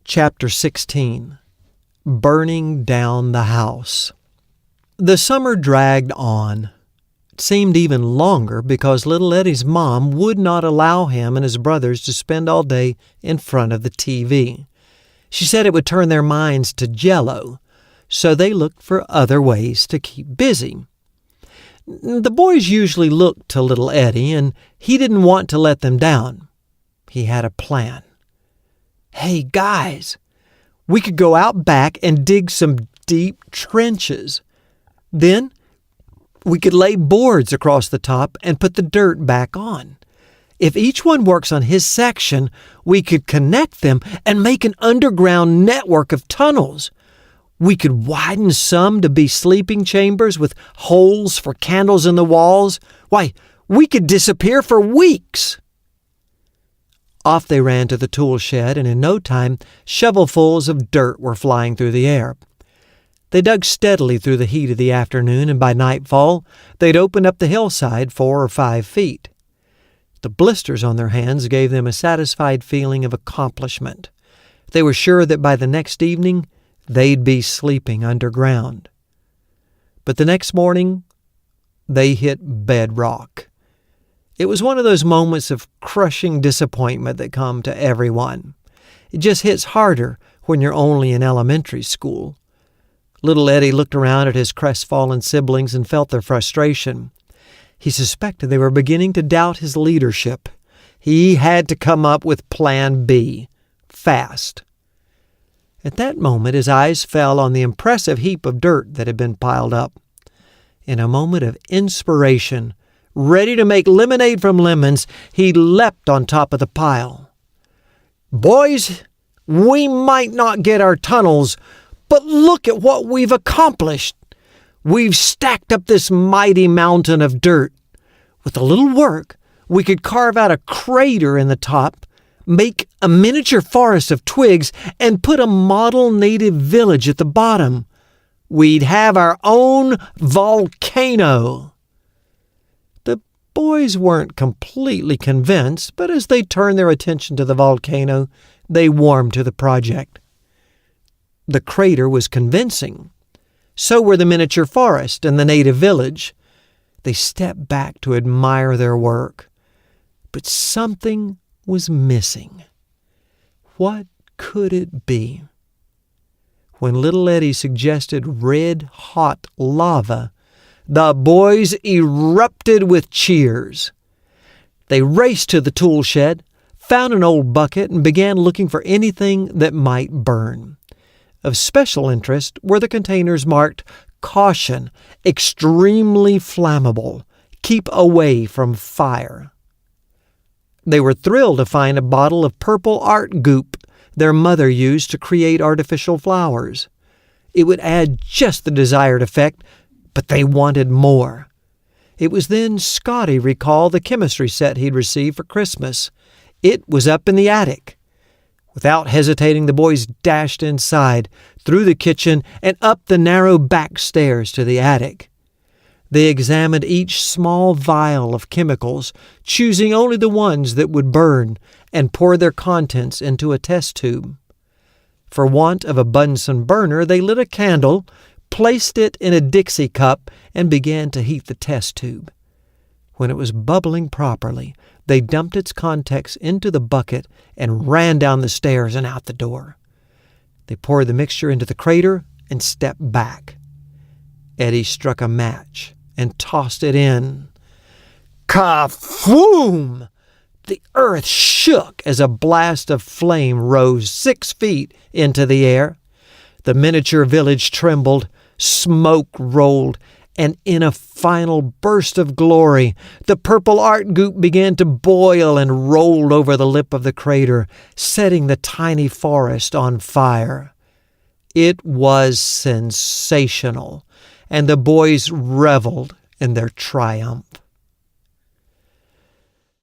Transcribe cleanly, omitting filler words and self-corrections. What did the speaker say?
Chapter 16. Burning Down the House. The summer dragged on. It seemed even longer because little Eddie's mom would not allow him and his brothers to spend all day in front of the TV. She said it would turn their minds to jello, so they looked for other ways to keep busy. The boys usually looked to little Eddie, and he didn't want to let them down. He had a plan. "Hey, guys, we could go out back and dig some deep trenches. Then we could lay boards across the top and put the dirt back on. If each one works on his section, we could connect them and make an underground network of tunnels. We could widen some to be sleeping chambers with holes for candles in the walls. Why, we could disappear for weeks." Off they ran to the tool shed, and in no time, shovelfuls of dirt were flying through the air. They dug steadily through the heat of the afternoon, and by nightfall, they'd opened up the hillside 4 or 5 feet. The blisters on their hands gave them a satisfied feeling of accomplishment. They were sure that by the next evening, they'd be sleeping underground. But the next morning, they hit bedrock. It was one of those moments of crushing disappointment that come to everyone. It just hits harder when you're only in elementary school. Little Eddie looked around at his crestfallen siblings and felt their frustration. He suspected they were beginning to doubt his leadership. He had to come up with Plan B, fast. At that moment, his eyes fell on the impressive heap of dirt that had been piled up. In a moment of inspiration, ready to make lemonade from lemons, he leapt on top of the pile. "Boys, we might not get our tunnels, but look at what we've accomplished. We've stacked up this mighty mountain of dirt. With a little work, we could carve out a crater in the top, make a miniature forest of twigs, and put a model native village at the bottom. We'd have our own volcano." The boys weren't completely convinced, but as they turned their attention to the volcano, they warmed to the project. The crater was convincing. So were the miniature forest and the native village. They stepped back to admire their work. But something was missing. What could it be? When little Eddie suggested red-hot lava, the boys erupted with cheers. They raced to the tool shed, found an old bucket, and began looking for anything that might burn. Of special interest were the containers marked "Caution, extremely flammable. Keep away from fire." They were thrilled to find a bottle of purple art goop their mother used to create artificial flowers. It would add just the desired effect, but they wanted more. It was then Scotty recalled the chemistry set he'd received for Christmas. It was up in the attic. Without hesitating, the boys dashed inside, through the kitchen, and up the narrow back stairs to the attic. They examined each small vial of chemicals, choosing only the ones that would burn, and poured their contents into a test tube. For want of a Bunsen burner, they lit a candle, placed it in a Dixie cup, and began to heat the test tube. When it was bubbling properly, they dumped its contents into the bucket and ran down the stairs and out the door. They poured the mixture into the crater and stepped back. Eddie struck a match and tossed it in. Ka-foom! The earth shook as a blast of flame rose 6 feet into the air. The miniature village trembled, smoke rolled, and in a final burst of glory, the purple art goop began to boil and rolled over the lip of the crater, setting the tiny forest on fire. It was sensational, and the boys reveled in their triumph.